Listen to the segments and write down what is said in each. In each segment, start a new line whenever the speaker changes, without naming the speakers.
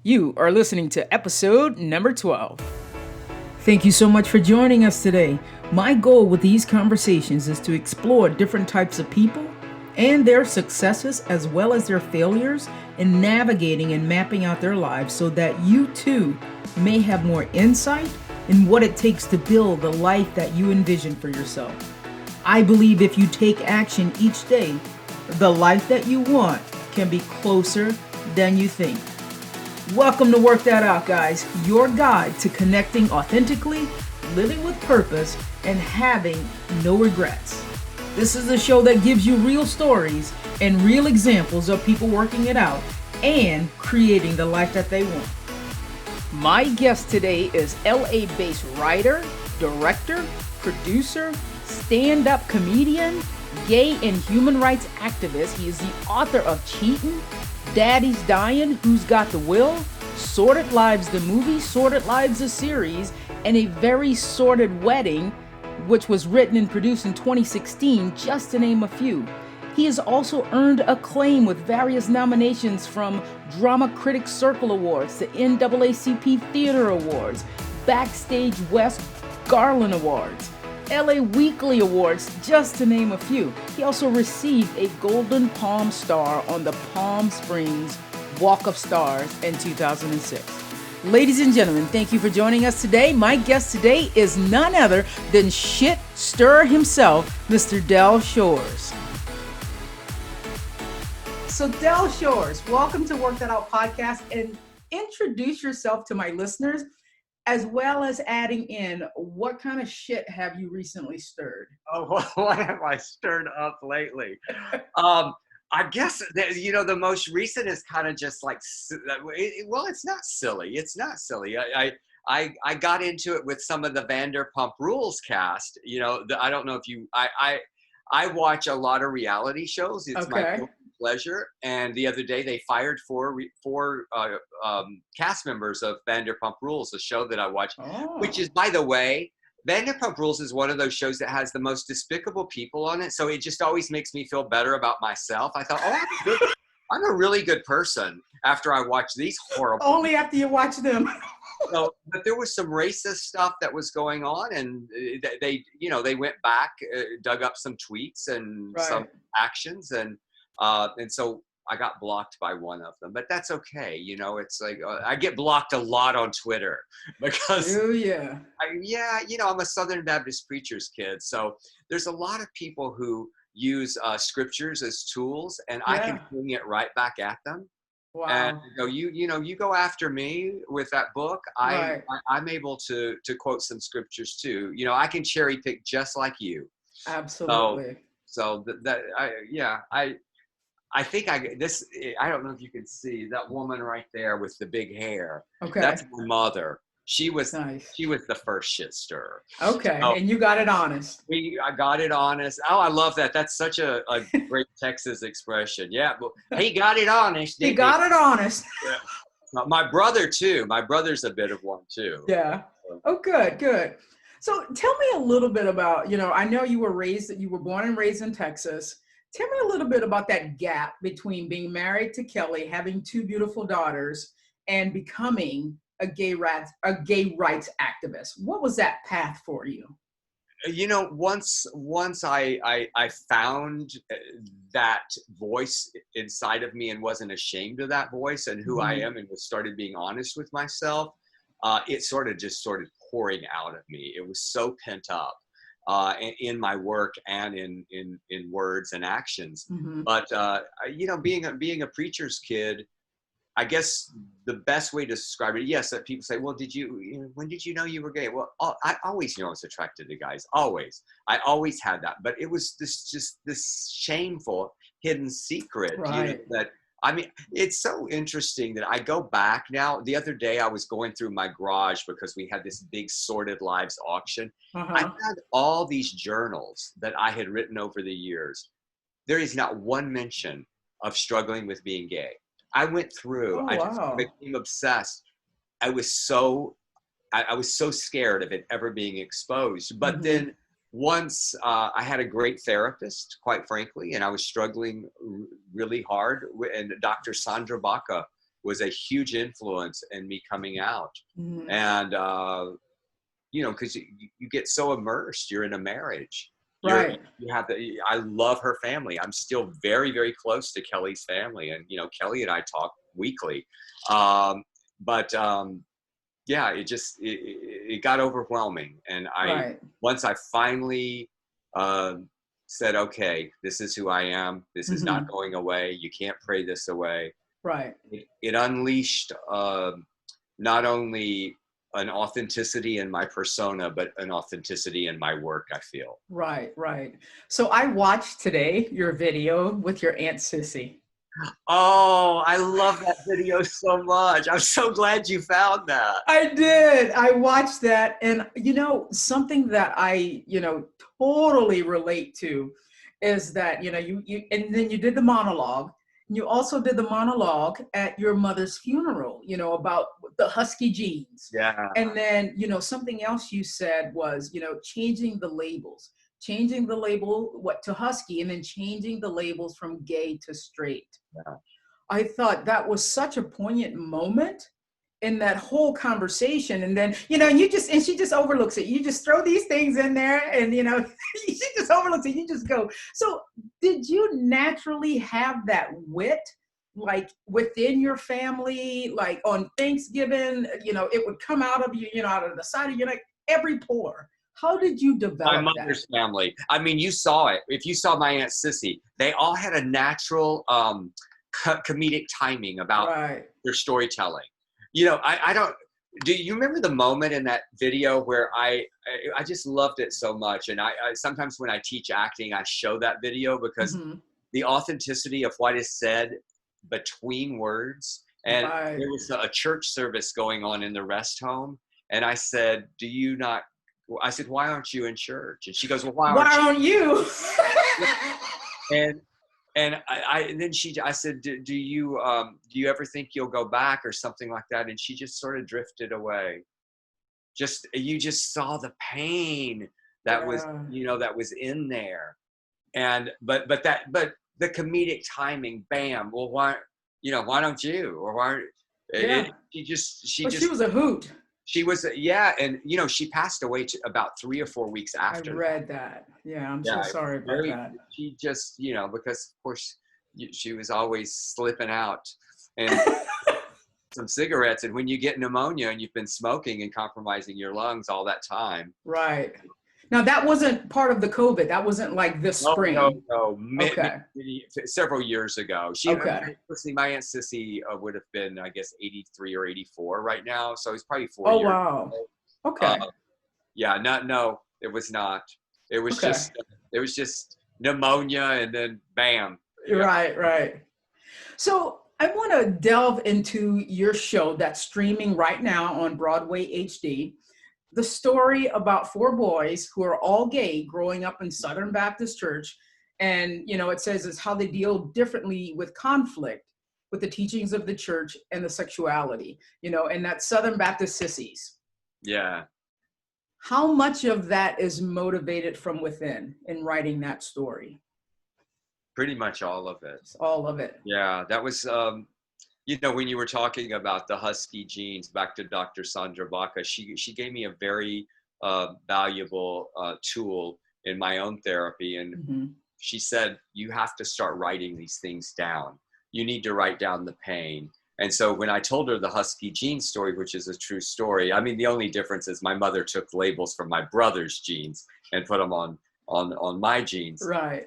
You are listening to episode number 12. Thank you so much for joining us today. My goal with these conversations is to explore different types of people and their successes as well as their failures in navigating and mapping out their lives so that you too may have more insight in what it takes to build the life that you envision for yourself. I believe if you take action each day, the life that you want can be closer than you think. Welcome to Work That Out, guys, your guide to connecting authentically, living with purpose, and having no regrets. This is a show that gives you real stories and real examples of people working it out and creating the life that they want. My guest today is LA-based writer, director, producer, stand-up comedian, gay and human rights activist. He is the author of Cheatin', Daddy's Dying, Who's Got the Will, Sordid Lives the movie, Sordid Lives the series, and A Very Sordid Wedding, which was written and produced in 2016, just to name a few. He has also earned acclaim with various nominations from Drama Critics Circle Awards, the NAACP Theater Awards, Backstage West Garland Awards, LA Weekly Awards, just to name a few. He also received a Golden Palm Star on the Palm Springs Walk of Stars in 2006. Ladies and gentlemen, thank you for joining us today. My guest today is none other than shit stirrer himself, Mr. Del Shores. So Del Shores, welcome to Work That Out podcast, and introduce yourself to my listeners, as well as adding in what kind of shit have you recently stirred?
Oh, what have I stirred up lately? I guess that, the most recent is kind of just like, well, it's not silly. It's not silly. I got into it with some of the Vanderpump Rules cast. I don't know if you, I watch a lot of reality shows. It's my pleasure. And the other day they fired four cast members of Vanderpump Rules, a show that I watch, which is, by the way, Vanderpump Rules is one of those shows that has the most despicable people on it. So it just always makes me feel better about myself. I thought, I'm a really good person after I watch these horrible.
Only after you watch them.
So, but there was some racist stuff that was going on, and they went back, dug up some tweets and some actions, and so I got blocked by one of them, but that's okay. It's like, I get blocked a lot on Twitter because, I'm a Southern Baptist preacher's kid. So there's a lot of people who use scriptures as tools, and I can bring it right back at them. Wow. And you go after me with that book. I'm able to quote some scriptures too. I can cherry pick just like you.
Absolutely.
So I think I don't know if you can see that woman right there with the big hair. Okay. That's my mother. She was the first shit stirrer.
Okay. So, and you got it honest.
I got it honest. Oh, I love that. That's such a great Texas expression. Yeah. But he got it honest.
He got it honest.
Yeah. My brother too. My brother's a bit of one too.
Yeah. Oh, good. So tell me a little bit about, I know you were born and raised in Texas. Tell me a little bit about that gap between being married to Kelly, having two beautiful daughters, and becoming a gay rights activist. What was that path for you?
Once I found that voice inside of me and wasn't ashamed of that voice and who I am, and started being honest with myself, it sort of just started pouring out of me. It was so pent up. In my work and in words and actions. But being a preacher's kid, I guess the best way to describe it, yes, that people say, well, when did you know you were gay? Well, I always knew I was attracted to guys, always. I always had that, but it was this shameful hidden secret, that, it's so interesting that I go back now. The other day I was going through my garage because we had this big Sordid Lives auction. I had all these journals that I had written over the years. There is not one mention of struggling with being gay. I went through, I just became obsessed. I was so scared of it ever being exposed. But then once I had a great therapist, quite frankly, and I was struggling really hard. And Dr. Sandra Baca was a huge influence in me coming out.
Mhm.
And, you know, because you get so immersed, you're in a marriage.
Right.
I love her family. I'm still very, very close to Kelly's family. And, you know, Kelly and I talk weekly. But yeah, it got overwhelming. And
Right.
once I finally said, okay, this is who I am. This is not
Mhm.
going away. You can't pray this away.
Right.
It unleashed not only an authenticity in my persona, but an authenticity in my work, I feel.
Right. Right. So I watched today your video with your Aunt Sissy.
Oh, I love that video so much. I'm so glad you found that.
I did. I watched that. And, something that I, totally relate to is that, and then you did the monologue. And you also did the monologue at your mother's funeral, about the husky genes.
Yeah.
And then, something else you said was, changing the label to husky, and then changing the labels from gay to straight.
Yeah.
I thought that was such a poignant moment in that whole conversation. And then, and she just overlooks it. You just throw these things in there and, she just overlooks it. You just go. So did you naturally have that wit, like within your family, like on Thanksgiving, it would come out of you, out of the side of your neck, every pore. How did you develop
My mother's family. I mean, you saw it. If you saw my Aunt Sissy, they all had a natural comedic timing about their storytelling. You know, I don't. Do you remember the moment in that video where I just loved it so much? And I sometimes when I teach acting, I show that video because the authenticity of what is said between words. And there was a church service going on in the rest home, and I said, "Do you not?" I said, "Why aren't you in church?" And she goes, "Well, why aren't you?" And then I said, do you ever think you'll go back or something like that? And she just sort of drifted away. You just saw the pain that was, that was in there. And, but the comedic timing, bam, well, why don't you? Or why,
she was a hoot.
She was, yeah. And, she passed away about 3 or 4 weeks after.
I read that. Yeah, I'm so sorry about that.
She just, because of course she was always slipping out and some cigarettes. And when you get pneumonia and you've been smoking and compromising your lungs all that time.
Right. Now that wasn't part of the COVID. That wasn't like this spring.
No. Several years ago. My Aunt Sissy would have been, I guess, 83 or 84 right now. So it's probably 4 years.
Oh, wow. Okay.
Yeah, no, it was not. It was just pneumonia and then bam.
Right. So I want to delve into your show that's streaming right now on Broadway HD. The story about 4 boys who are all gay growing up in Southern Baptist Church. And, it says it's how they deal differently with conflict with the teachings of the church and the sexuality, and that's Southern Baptist Sissies.
Yeah.
How much of that is motivated from within in writing that story?
Pretty much all of it.
All of it.
Yeah, that was, when you were talking about the husky genes, back to Dr. Sandra Baca, she gave me a very valuable tool in my own therapy. And she said, you have to start writing these things down. You need to write down the pain. And so when I told her the husky gene story, which is a true story, I mean, the only difference is my mother took labels from my brother's genes and put them on my genes.
Right.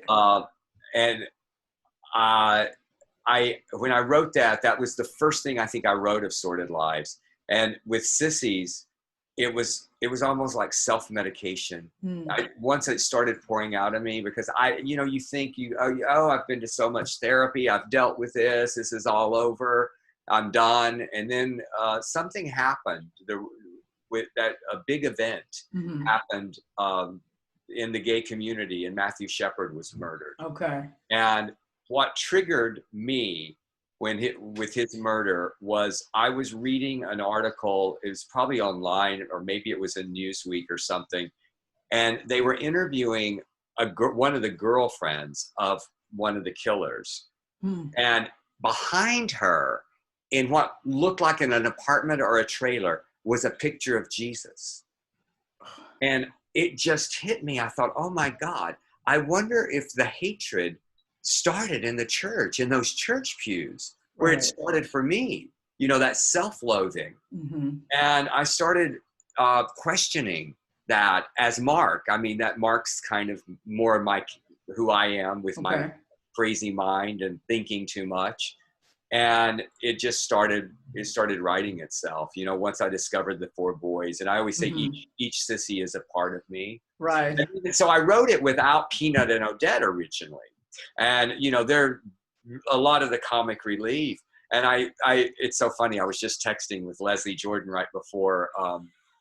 And when I wrote that was the first thing I think I wrote of Sordid Lives. And with Sissies, it was almost like self-medication. Once it started pouring out of me, because you think I've been to so much therapy, I've dealt with this is all over, I'm done. And then something happened with that, a big event happened in the gay community, and Matthew Shepard was murdered.
Okay.
And what triggered me with his murder was I was reading an article, it was probably online or maybe it was in Newsweek or something, and they were interviewing one of the girlfriends of one of the killers. And behind her in what looked like an apartment or a trailer was a picture of Jesus. And it just hit me. I thought, oh my God, I wonder if the hatred started in the church, in those church pews, where it started for me, that self-loathing. And I started questioning that as Mark. I mean, that Mark's kind of more who I am with my crazy mind and thinking too much. And it started writing itself, once I discovered the 4 boys. And I always say each sissy is a part of me.
Right.
And so I wrote it without Peanut and Odette originally. And, they're a lot of the comic relief. And it's so funny. I was just texting with Leslie Jordan right before,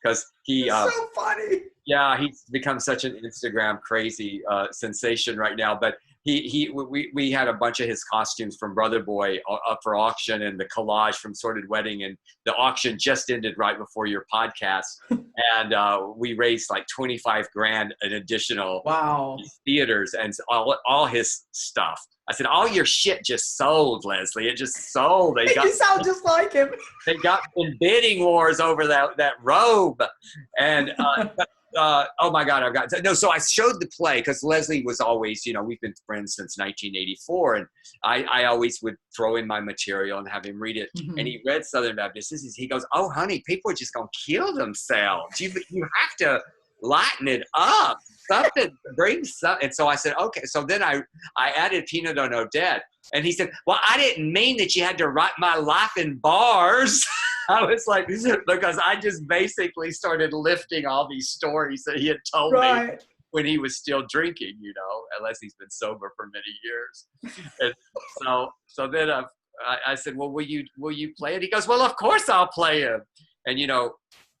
because he,
so funny.
Yeah, he's become such an Instagram crazy sensation right now. But we had a bunch of his costumes from Brother Boy up for auction, and the collage from Sordid Wedding, and the auction just ended right before your podcast. And we raised like 25 grand in additional theaters and all his stuff. I said, all your shit just sold, Leslie. It just sold.
You sound just like him.
They got in bidding wars over that robe. And oh my God, so I showed the play because Leslie was always, we've been friends since 1984. And I always would throw in my material and have him read it. And he read Southern Baptist Sissies. He goes, oh, honey, people are just going to kill themselves. You have to lighten it up. Something brings something. And so I said, okay. So then I added Peanut and Odette. And he said, well, I didn't mean that you had to write my life in bars. I was like, because I just basically started lifting all these stories that he had told me when he was still drinking, unless he's been sober for many years. And so then I said, well, will you play it? He goes, well, of course I'll play him. And,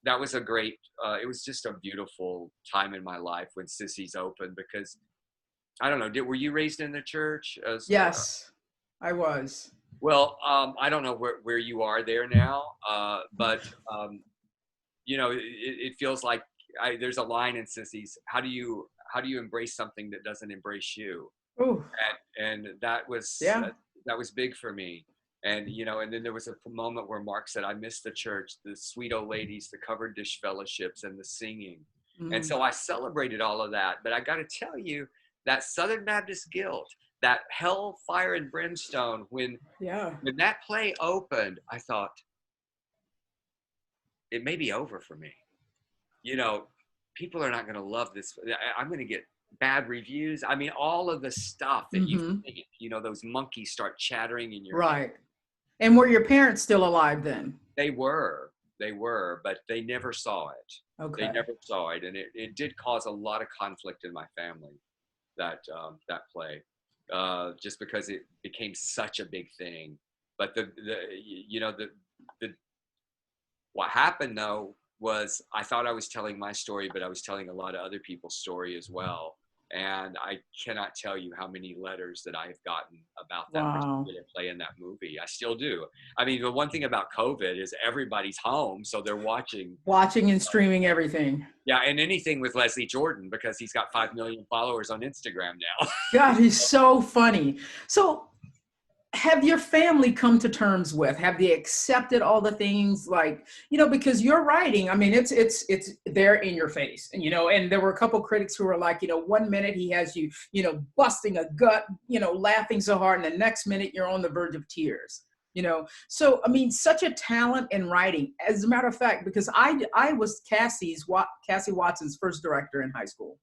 that was a great, it was just a beautiful time in my life when Sissies opened, because I don't know, were you raised in the church?
Yes, I was.
Well, I don't know where you are there now, but, it feels like there's a line in Sissies. How do you embrace something that doesn't embrace you?
Ooh.
And that was big for me. And, and then there was a moment where Mark said, I miss the church, the sweet old ladies, the covered dish fellowships, and the singing. And so I celebrated all of that. But I got to tell you, that Southern Baptist guilt, that hell, fire, and brimstone, when that play opened, I thought, it may be over for me. People are not going to love this. I'm going to get bad reviews. I mean, all of the stuff that you think, those monkeys start chattering in your head.
And were your parents still alive then?
They were, but they never saw it.
Okay.
They never saw it. And it did cause a lot of conflict in my family, that play, just because it became such a big thing. But what happened though was, I thought I was telling my story, but I was telling a lot of other people's story as well. And I cannot tell you how many letters that I've gotten about that particular play in that movie. I still do. I mean, the one thing about COVID is everybody's home, so they're watching
and streaming everything.
Yeah, and anything with Leslie Jordan, because he's got 5 million followers on Instagram now.
God, he's so funny. So have your family come to terms with, have they accepted all the things, like, because you're writing, I mean, it's there in your face, and, and there were a couple critics who were like, 1 minute he has you, busting a gut, laughing so hard, and the next minute you're on the verge of tears, So, I mean, such a talent in writing. As a matter of fact, because I was Cassie Watson's first director in high school.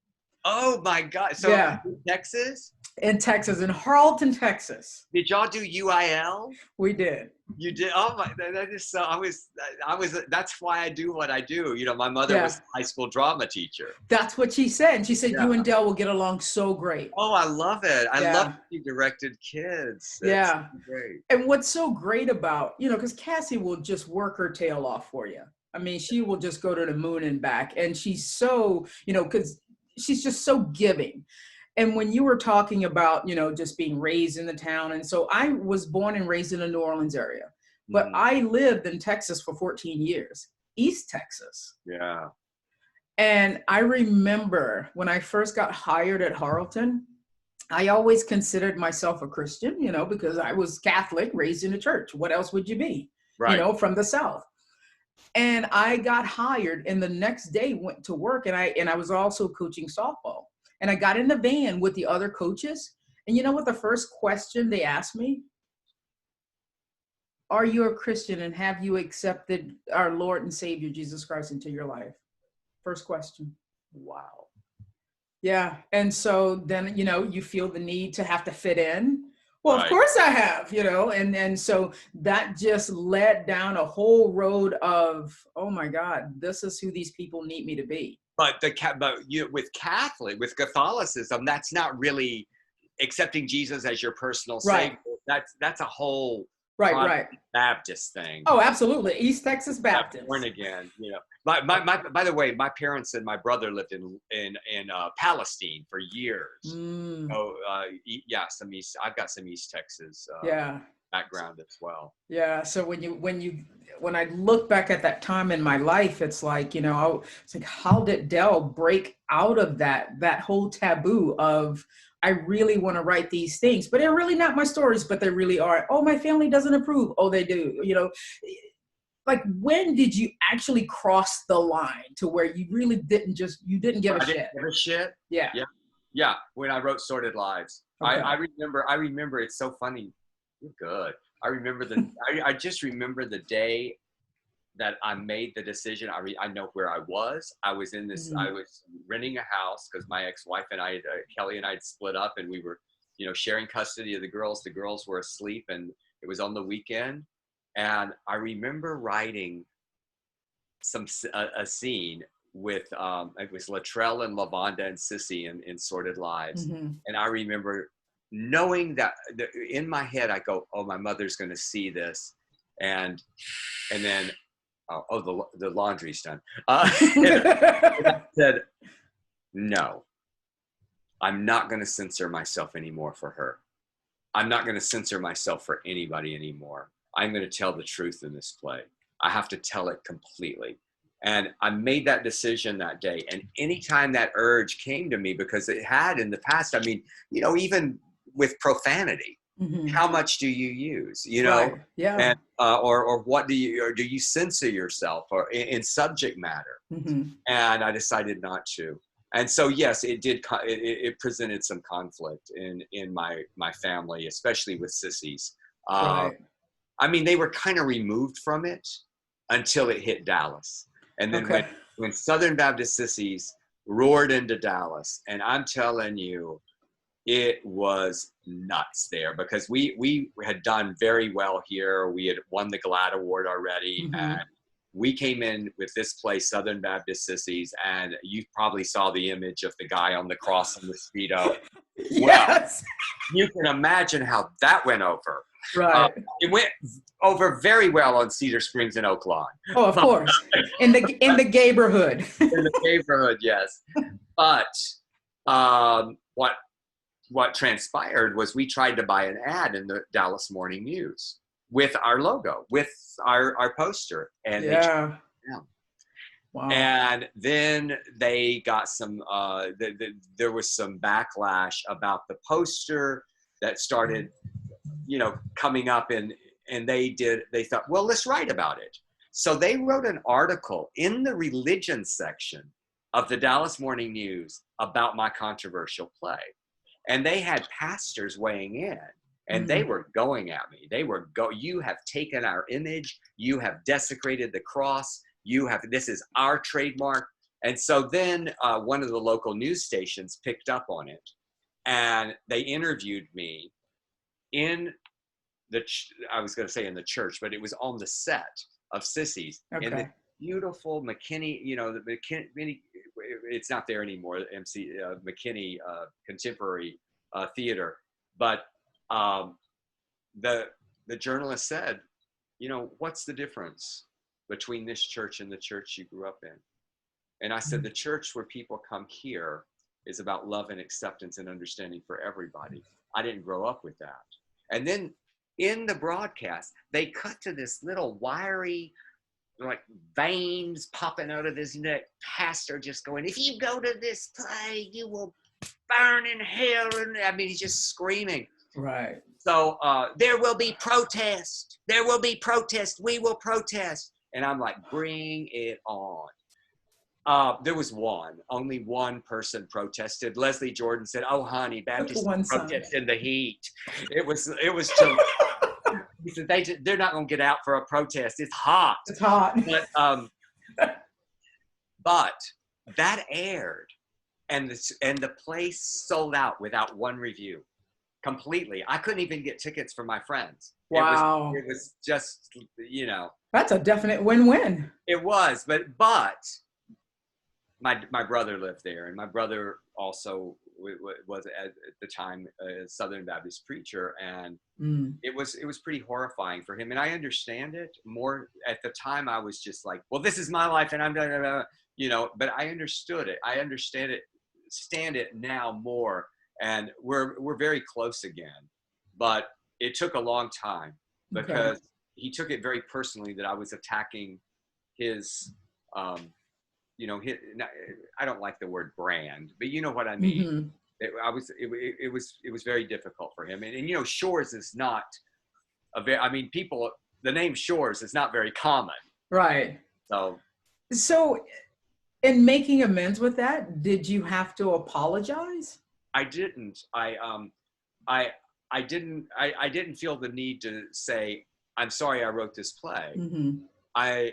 Oh my God. So in Texas?
In Texas, in Harleton, Texas.
Did y'all do UIL?
We did.
You did? Oh my, that is so, that's why I do what I do. My mother was a high school drama teacher.
That's what she said. And she said, you and Dell will get along so great.
Oh, I love it. I love you directed kids. That's great.
And what's so great about, because Cassie will just work her tail off for you. I mean, she will just go to the moon and back. And she's so, because she's just so giving. And when you were talking about, just being raised in the town. And so I was born and raised in the New Orleans area, but I lived in Texas for 14 years, East Texas.
Yeah.
And I remember when I first got hired at Harleton, I always considered myself a Christian, because I was Catholic, raised in a church. What else would you be?
Right.
from the South. And I got hired, and the next day went to work, and I was also coaching softball. And I got in the van with the other coaches. And you know what the first question they asked me? Are you a Christian, and have you accepted our Lord and Savior Jesus Christ into your life? First question.
Wow.
Yeah. And so then, you feel the need to have to fit in. Well, of
Right.
course I have, and so that just led down a whole road of, oh my God, this is who these people need me to be.
But with Catholicism, that's not really accepting Jesus as your personal
Right.
savior. That's a whole
Right.
Baptist thing.
Oh, absolutely. East Texas Baptist.
Born again, by the way, my parents and my brother lived in Palestine for years. So I've got some East Texas background as well.
Yeah. So when I look back at that time in my life, it's like, it's like, how did Dell break out of that whole taboo of, I really want to write these things, but they're really not my stories, but they really are. Oh, my family doesn't approve. Oh, they do. Like, when did you actually cross the line to where you really didn't give a shit?
Didn't give a shit? Yeah. When I wrote Sordid Lives. Okay. I remember, it's so funny. You're good. I just remember the day that I made the decision. I know where I was. I was in this, I was renting a house because my ex-wife and I, Kelly and I, had split up, and we were, sharing custody of the girls. The girls were asleep, and it was on the weekend. And I remember writing a scene with, it was Latrell and Lavonda and Sissy in Sordid Lives. And I remember knowing that in my head, I go, oh, my mother's going to see this. And then, the laundry's done. And I said, no, I'm not going to censor myself anymore for her. I'm not going to censor myself for anybody anymore. I'm going to tell the truth in this play. I have to tell it completely. And I made that decision that day. And anytime that urge came to me, because it had in the past, I mean, even with profanity, how much do you use,
Right. Yeah.
And, or what do you censor yourself or in subject matter? And I decided not to. And so, yes, it presented some conflict in my family, especially with Sissies.
Right.
I mean, they were kind of removed from it until it hit Dallas. And then when Southern Baptist Sissies roared into Dallas, and I'm telling you, it was nuts there, because we had done very well here. We had won the GLAAD Award already. And we came in with this play, Southern Baptist Sissies, and you probably saw the image of the guy on the cross in the Speedo.
Yes.
Well, you can imagine how that went over.
Right.
It went over very well on Cedar Springs and Oak Lawn.
Oh, of course. In the neighborhood.
In the neighborhood, yes. But what transpired was we tried to buy an ad in the Dallas Morning News with our logo, with our poster, and Wow. And then they got some. There was some backlash about the poster that started, coming up, and they thought, well, let's write about it. So they wrote an article in the religion section of the Dallas Morning News about my controversial play. And they had pastors weighing in, and they were going at me. They were you have taken our image. You have desecrated the cross. This is our trademark. And so then one of the local news stations picked up on it, and they interviewed me in I was going to say in the church, but it was on the set of Sissies in the beautiful McKinney, the McKinney, it's not there anymore, McKinney Contemporary Theater. But the journalist said, what's the difference between this church and the church you grew up in? And I said, the church where people come here is about love and acceptance and understanding for everybody. I didn't grow up with that. And then in the broadcast, they cut to this little wiry, like veins popping out of his neck, pastor just going, if you go to this play, you will burn in hell. And I mean, he's just screaming.
Right.
So there will be protest. There will be protest. We will protest. And I'm like, bring it on. There was only one person protested. Leslie Jordan said, "Oh, honey, Baptists
One
don't
son.
protest in the heat." It was July. He said they're not going to get out for a protest. It's hot.
It's hot.
But that aired, and the place sold out without one review, completely. I couldn't even get tickets for my friends.
Wow.
It was just,
That's a definite win-win.
It was, but my brother lived there, and my brother also was at the time a Southern Baptist preacher, and it was pretty horrifying for him. And I understand it more. At the time, I was just like, well, this is my life, and I'm but I understood it. I stand it now more, and we're very close again. But it took a long time because he took it very personally that I was attacking his. I don't like the word brand, but you know what I mean. It was very difficult for him, and Shores is not the name Shores is not very common,
right? So in making amends with that, did you have to apologize?
I didn't. I didn't feel the need to say, I'm sorry I wrote this play. I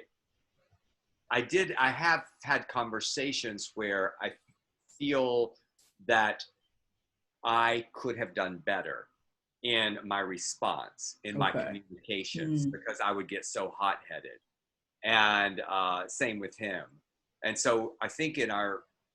have had conversations where I feel that I could have done better in my response, in my communications, because I would get so hot-headed. And same with him. And so I think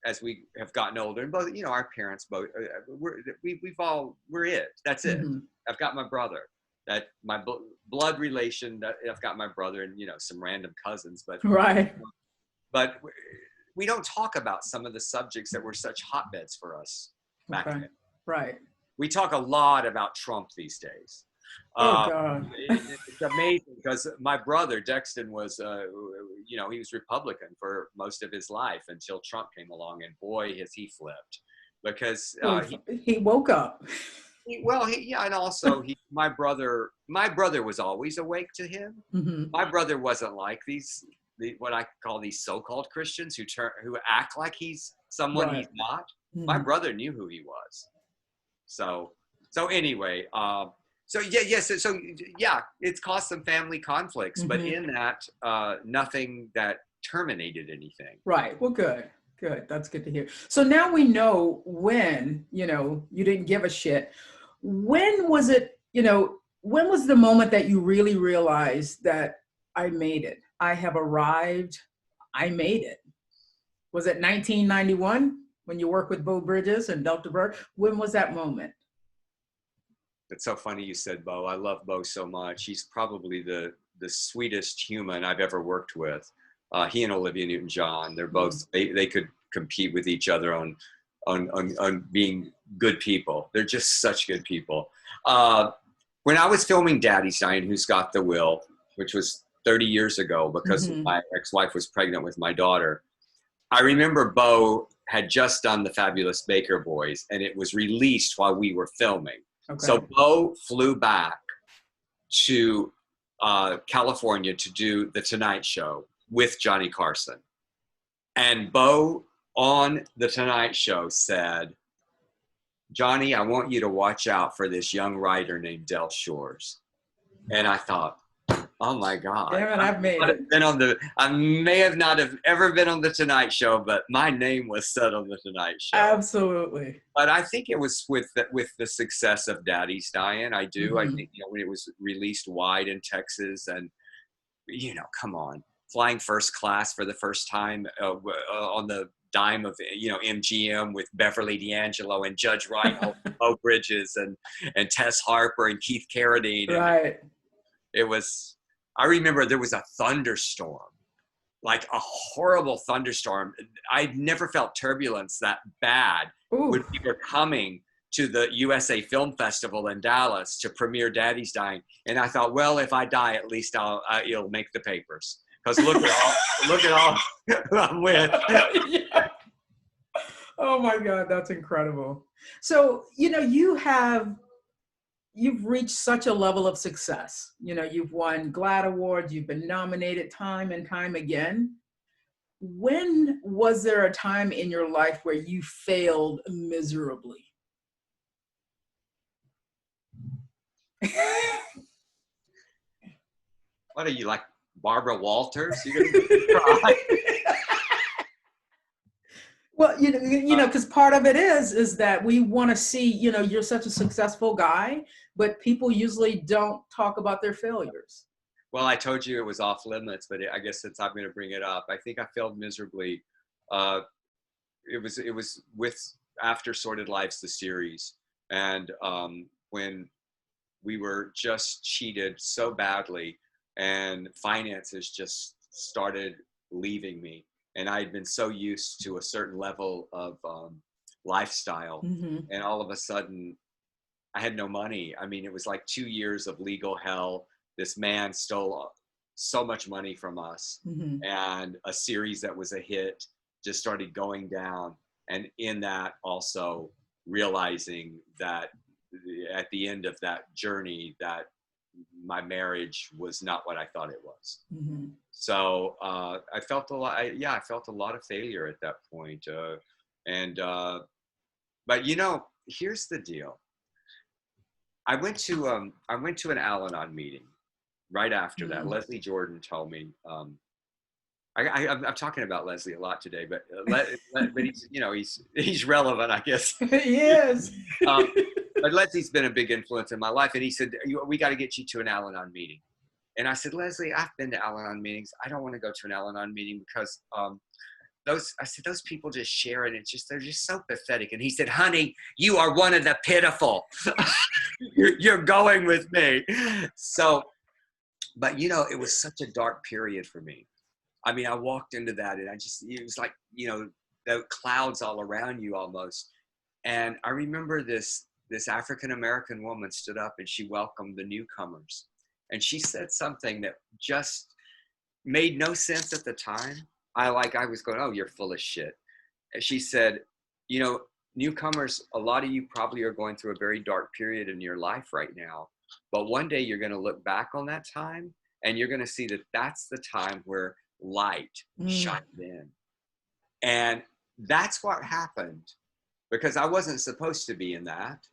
as we have gotten older, and both, our parents both, we're it. That's it. I've got my brother. That my blood relation, that I've got my brother and some random cousins, but we don't talk about some of the subjects that were such hotbeds for us back then.
Right.
We talk a lot about Trump these days.
God.
It's amazing because my brother Dexton was, he was Republican for most of his life until Trump came along, and boy, has he flipped because
he woke up.
And also my brother was always awake to him. My brother wasn't like what I call these so-called Christians who act like he's someone he's not. My brother knew who he was. So anyway, it's caused some family conflicts, but in that, nothing that terminated anything.
Right. Well, good. That's good to hear. So now we know when, you didn't give a shit. When was it, when was the moment that you really realized that I made it? I have arrived. I made it. Was it 1991 when you worked with Bo Bridges and Delta Burke? When was that moment?
It's so funny you said Bo. I love Bo so much. He's probably the sweetest human I've ever worked with. He and Olivia Newton-John, they're both, they could compete with each other on being good people. They're just such good people. When I was filming Daddy's Dying, Who's Got the Will, which was 30 years ago because my ex-wife was pregnant with my daughter, I remember Bo had just done The Fabulous Baker Boys, and it was released while we were filming. So Bo flew back to California to do The Tonight Show with Johnny Carson. And Bo on The Tonight Show said, "Johnny, I want you to watch out for this young writer named Del Shores." And I thought, oh my God.
Damn it, I've made it.
I may have not have ever been on The Tonight Show, but my name was said on The Tonight Show.
Absolutely.
But I think it was with the success of Daddy's Dying. I do. I think, when it was released wide in Texas and, come on, flying first class for the first time on the dime of, MGM with Beverly D'Angelo and Judge Reinhold, Bo Bridges and Tess Harper and Keith Carradine.
Right.
I remember there was a thunderstorm, like a horrible thunderstorm. I'd never felt turbulence that bad when we were coming to the USA Film Festival in Dallas to premiere Daddy's Dying. And I thought, well, if I die, at least it'll make the papers. Because look at all I'm with.
Yeah. Oh my God, that's incredible. So, you have you've reached such a level of success. You've won GLAAD awards, you've been nominated time and time again. When was there a time in your life where you failed miserably?
What are you, like Barbara Walters? You're gonna make me cry.
Well, because part of it is that we want to see, you're such a successful guy, but people usually don't talk about their failures.
Well, I told you it was off limits, but I guess since I'm going to bring it up, I think I failed miserably. Uh, it was with After Sordid Lives, the series, and when we were just cheated so badly, and finances just started leaving me, and I had been so used to a certain level of lifestyle, and all of a sudden, I had no money. I mean, it was like 2 years of legal hell. This man stole so much money from us, and a series that was a hit just started going down. And in that, also realizing that at the end of that journey, that my marriage was not what I thought it was. So I felt a lot. I felt a lot of failure at that point. But here's the deal. I went to an AlAnon meeting right after that. Leslie Jordan told me. I'm talking about Leslie a lot today, but he's relevant, I guess.
He is.
But Leslie's been a big influence in my life, and he said, "We got to get you to an AlAnon meeting." And I said, "Leslie, I've been to AlAnon meetings. I don't want to go to an AlAnon meeting because those people just share it. They're just so pathetic." And he said, "Honey, you are one of the pitiful. You're going with me." So, but it was such a dark period for me. I mean, I walked into that, and it was like, the clouds all around you almost. And I remember this African-American woman stood up and she welcomed the newcomers. And she said something that just made no sense at the time. I was going, "Oh, you're full of shit." And she said, "Newcomers, a lot of you probably are going through a very dark period in your life right now. But one day you're going to look back on that time and you're going to see that that's the time where light shined in." And that's what happened, because I wasn't supposed to be in that.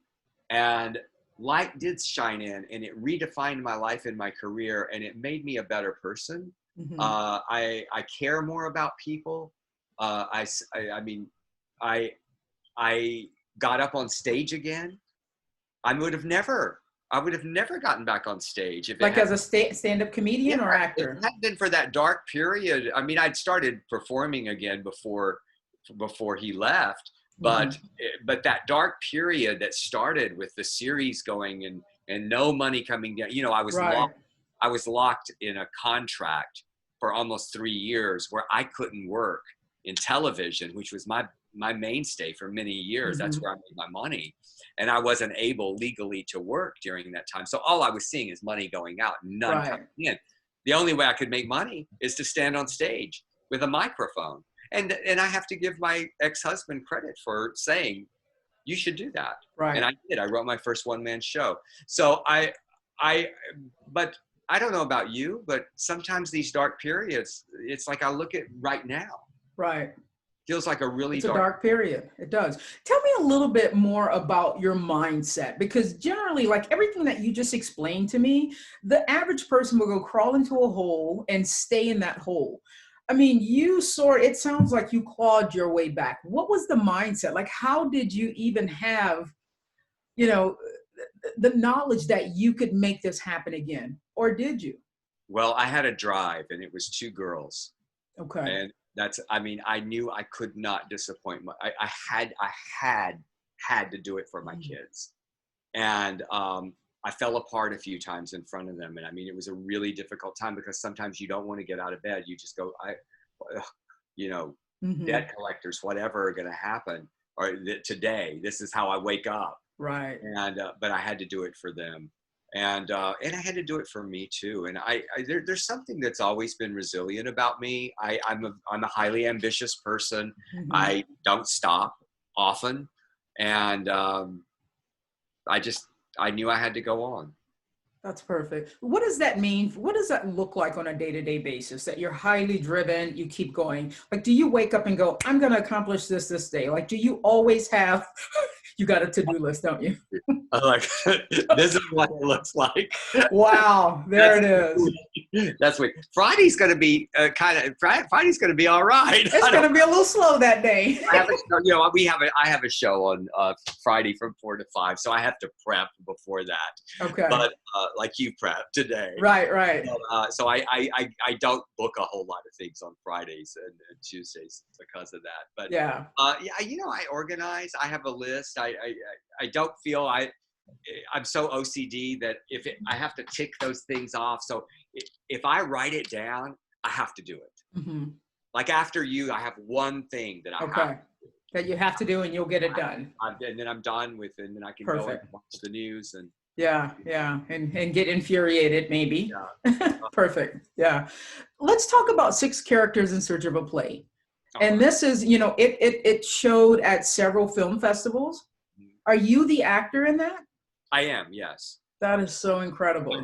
And light did shine in, and it redefined my life and my career, and it made me a better person. I care more about people. I got up on stage again. I would have never gotten back on stage if
as a stand-up comedian or actor.
If it hadn't been for that dark period. I mean, I'd started performing again before he left, but that dark period that started with the series going and no money coming down. I was locked in a contract for almost 3 years where I couldn't work in television, which was my mainstay for many years. That's where I made my money. And I wasn't able legally to work during that time. So all I was seeing is money going out, none coming in. The only way I could make money is to stand on stage with a microphone. And I have to give my ex-husband credit for saying, "You should do that." And I did. I wrote my first one-man show. So but I don't know about you, but sometimes these dark periods, it's like I look at right now. Feels like it's a dark period.
It does. Tell me a little bit more about your mindset, because generally, like everything that you just explained to me, the average person will go crawl into a hole and stay in that hole. I mean, it sounds like you clawed your way back. What was the mindset? Like, how did you even have, the knowledge that you could make this happen again? Or did you?
Well, I had a drive, and it was 2 girls.
Okay.
And I knew I could not disappoint I had to do it for my kids. And I fell apart a few times in front of them. And I mean, it was a really difficult time because sometimes you don't want to get out of bed. You just go, debt collectors, whatever are going to happen, or today, this is how I wake up. And, but I had to do it for them. And I had to do it for me too. And there's something that's always been resilient about me. I'm a highly ambitious person. I don't stop often. And I just I knew I had to go on.
That's perfect. What does that mean? What does that look like on a day-to-day basis? That you're highly driven, you keep going. Like, do you wake up and go, I'm going to accomplish this day? Like, do you always have, you got a to-do list, don't you?
I'm like, this is what it looks like.
Wow, there it is.
That's what Friday's going to be Friday's going to be all right.
It's going to be a little slow that day.
I have a show, I have a show on Friday from 4 to 5, so I have to prep before that.
Okay.
But like you prep today.
Right.
So I don't book a whole lot of things on Fridays and Tuesdays because of that. But
yeah,
I organize. I have a list. I don't feel I'm so OCD that I have to tick those things off. So if I write it down, I have to do it.
Mm-hmm.
Like after you, I have one thing that I have to do.
That you have to do, and you'll get it done.
And then I'm done with it, and then I can go and watch the news and.
Yeah, and get infuriated maybe. Yeah. Perfect. Yeah. Let's talk about 6 Characters in Search of a Play. And this is, it showed at several film festivals. Are you the actor in that?
I am, yes.
That is so incredible.
I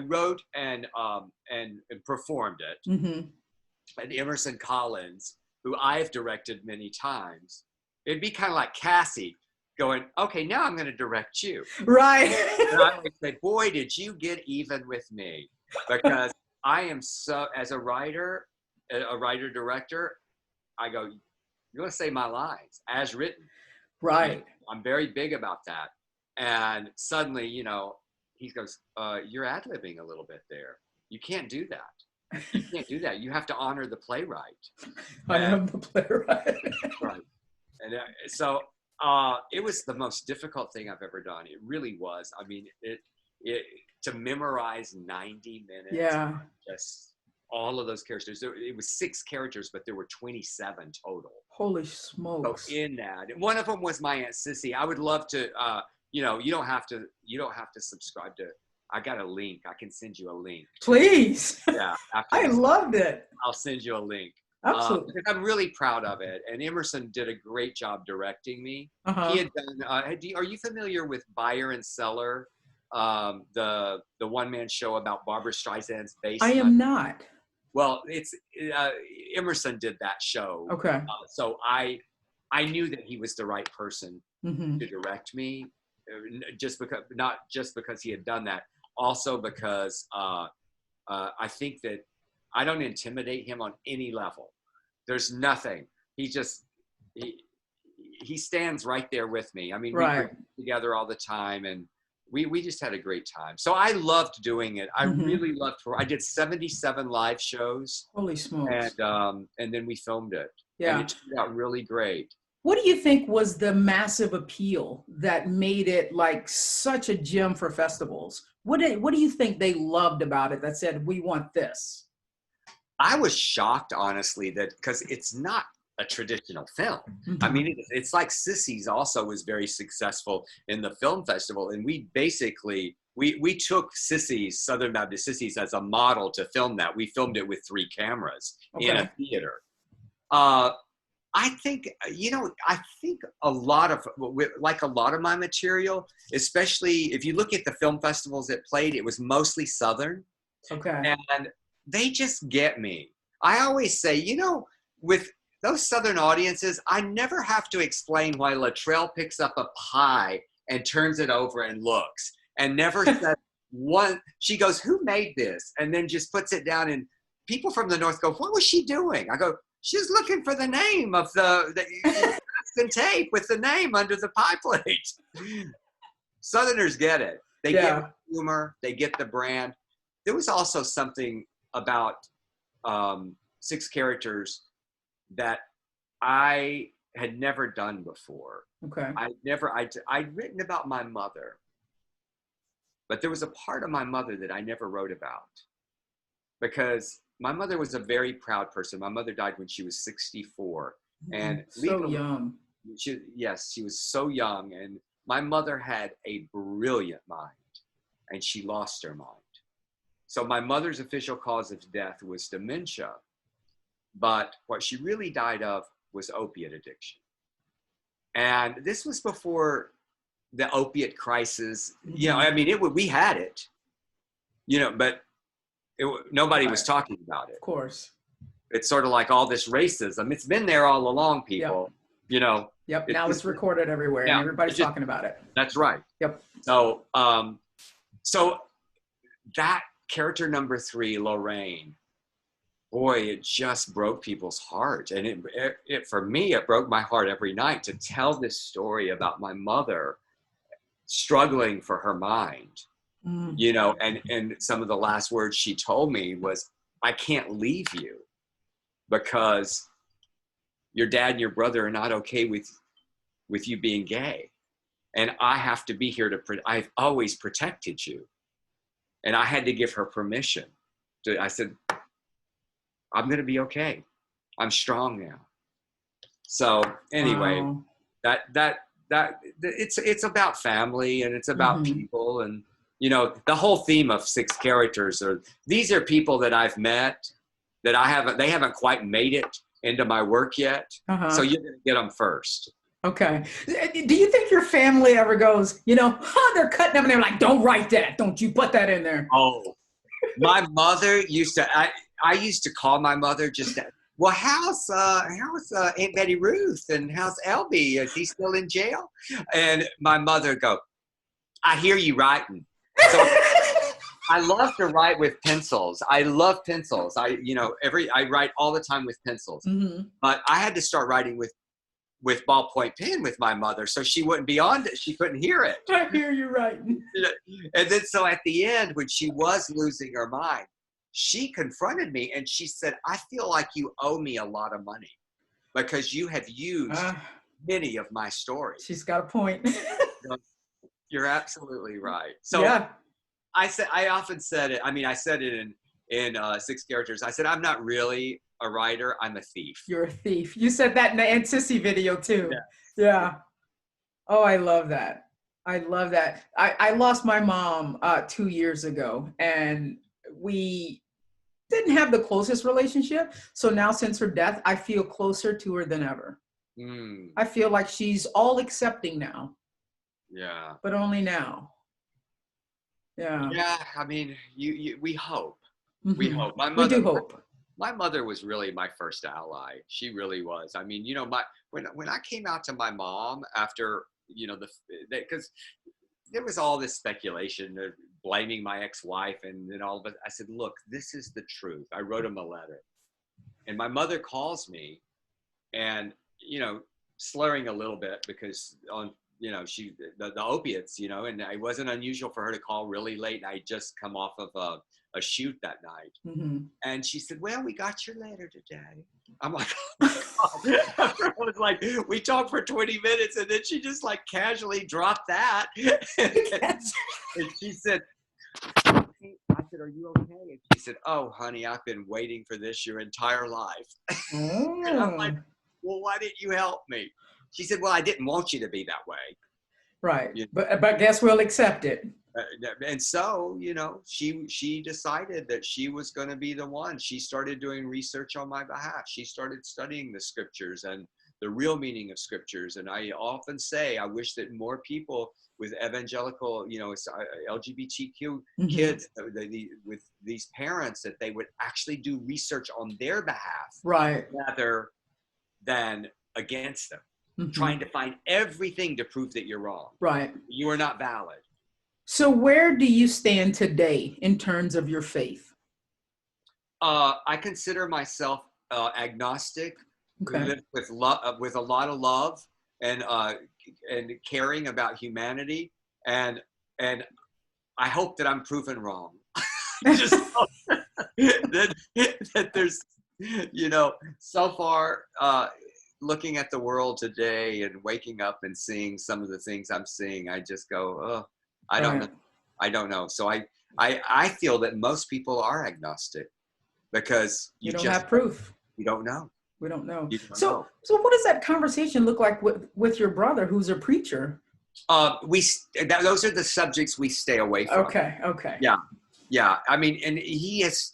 wrote and performed it.
Mm-hmm.
And Emerson Collins, who I've directed many times, it'd be kind of like Cassie going, okay, now I'm going to direct you.
Right.
And I would say, boy, did you get even with me? Because I am so, as a writer-director, I go, you're going to say my lines as written.
Right.
I'm very big about that. And suddenly, he goes, you're ad-libbing a little bit there. You can't do that. You can't do that. You have to honor the playwright.
I am the playwright.
Right. And so it was the most difficult thing I've ever done. It really was. I mean, to memorize 90 minutes.
Yeah.
Just all of those characters. It was 6 characters, but there were 27 total.
Holy smokes.
So in that, one of them was my Aunt Sissy. I would love to, you don't have to subscribe to, I got a link. I can send you a link.
Please.
Yeah.
I loved it.
I'll send you a link.
Absolutely.
I'm really proud of it. And Emerson did a great job directing me.
Uh-huh.
He had done, are you familiar with Buyer and Seller? The one-man show about Barbra Streisand's basement?
I am not.
Well, it's Emerson did that show.
Okay.
So I knew that he was the right person
Mm-hmm.
to direct me, not just because he had done that, also because I think that I don't intimidate him on any level. There's nothing. He stands right there with me. I mean, we work together all the time, and we just had a great time. So I loved doing it. I really loved it. I did 77 live shows.
Holy smokes.
And then we filmed it.
Yeah.
And it turned out really great.
What do you think was the massive appeal that made it like such a gem for festivals? What do you think they loved about it that said, we want this?
I was shocked, honestly, that because it's not a traditional film.
Mm-hmm.
I mean, it's like Sissies also was very successful in the film festival. And we basically, we took Sissies, Southern Baptist Sissies, as a model to film that. We filmed it with 3 cameras in a theater. I think a lot of my material, especially if you look at the film festivals that played, it was mostly Southern.
Okay.
And they just get me. I always say, with those Southern audiences, I never have to explain why Latrell picks up a pie and turns it over and looks, and never says one. She goes, who made this? And then just puts it down, and people from the North go, what was she doing? I go, she's looking for the name of the tape with the name under the pie plate. Southerners get it. They get the humor. They get the brand. There was also something about 6 Characters that I had never done before.
Okay.
I'd written about my mother, but there was a part of my mother that I never wrote about, because my mother was a very proud person. My mother died when she was 64. And
so young.
She was so young. And my mother had a brilliant mind, and she lost her mind. So my mother's official cause of death was dementia. But what she really died of was opiate addiction. And this was before the opiate crisis, you know, I mean, we had it, you know, but nobody was talking about it.
Of course.
It's sort of like all this racism. It's been there all along, people, you know.
Yep. Now it's recorded everywhere and everybody's talking about it.
That's right.
Yep.
So, so that character number 3, Lorraine, boy, it just broke people's heart. And it for me, it broke my heart every night to tell this story about my mother struggling for her mind, you know, and some of the last words she told me was, I can't leave you because your dad and your brother are not okay with you being gay. And I have to be here I've always protected you. And I had to give her permission. I said, I'm going to be okay. I'm strong now. So anyway, it's about family and it's about people. And, you know, the whole theme of 6 characters these are people that I've met that they haven't quite made it into my work yet. So you're going to get them first.
Okay. Do you think your family ever goes, you know, they're cutting them and they're like, don't write that. Don't you put that in there.
Oh, my mother used to, I used to call my mother just, well, how's Aunt Betty Ruth and how's Elby? Is he still in jail? And my mother go, I hear you writing. So I love to write with pencils. I love pencils. I write all the time with pencils, but I had to start writing with ballpoint pen with my mother, so she wouldn't be on it. She couldn't hear it.
I hear you writing.
And then, so at the end, when she was losing her mind, she confronted me and she said, I feel like you owe me a lot of money because you have used many of my stories.
She's got a point.
You're absolutely right. So
yeah.
I often said it. I mean, I said it in 6 characters. I said, I'm not really a writer. I'm a thief.
You're a thief. You said that in the Aunt Sissy video too. Yeah. Oh, I love that. I love that. I lost my mom 2 years ago, and we didn't have the closest relationship. So now since her death, I feel closer to her than ever. I feel like she's all accepting now.
Yeah.
But only now. Yeah.
Yeah. I mean, we hope. We hope.
We do hope.
My mother was really my first ally. She really was. I mean, you know, when I came out to my mom after, you know, because there was all this speculation of blaming my ex-wife and all of it. I said, look, this is the truth. I wrote him a letter. And my mother calls me and, you know, slurring a little bit because you know, the opiates, you know, and it wasn't unusual for her to call really late. And I just come off of a shoot that night. And she said, well, we got your letter today. I'm like, oh my God. I was like, we talked for 20 minutes and then she just like casually dropped that. And she said, I said, are you okay? And she said, oh, honey, I've been waiting for this your entire life. And I'm like, well, why didn't you help me? She said, well, I didn't want you to be that way.
Right. You know? But guess we'll accept it.
And so, you know, she decided that she was going to be the one. She started doing research on my behalf. She started studying the scriptures and the real meaning of scriptures. And I often say, I wish that more people with evangelical, you know, LGBTQ kids, with these parents, that they would actually do research on their behalf.
Right.
Rather than against them. Trying to find everything to prove that you're wrong. Right. You are not valid.
So where do you stand today in terms of your faith?
I consider myself agnostic, with a lot of love and caring about humanity, and I hope that I'm proven wrong. Just that there's, you know, so far. Looking at the world today and waking up and seeing some of the things I'm seeing, I just go, oh, I don't know. I don't know. So I feel that most people are agnostic because you don't have proof. You don't know.
We don't know. So what does that conversation look like with your brother, who's a preacher?
Those are the subjects we stay away from.
Okay.
Yeah. Yeah, I mean, and he has,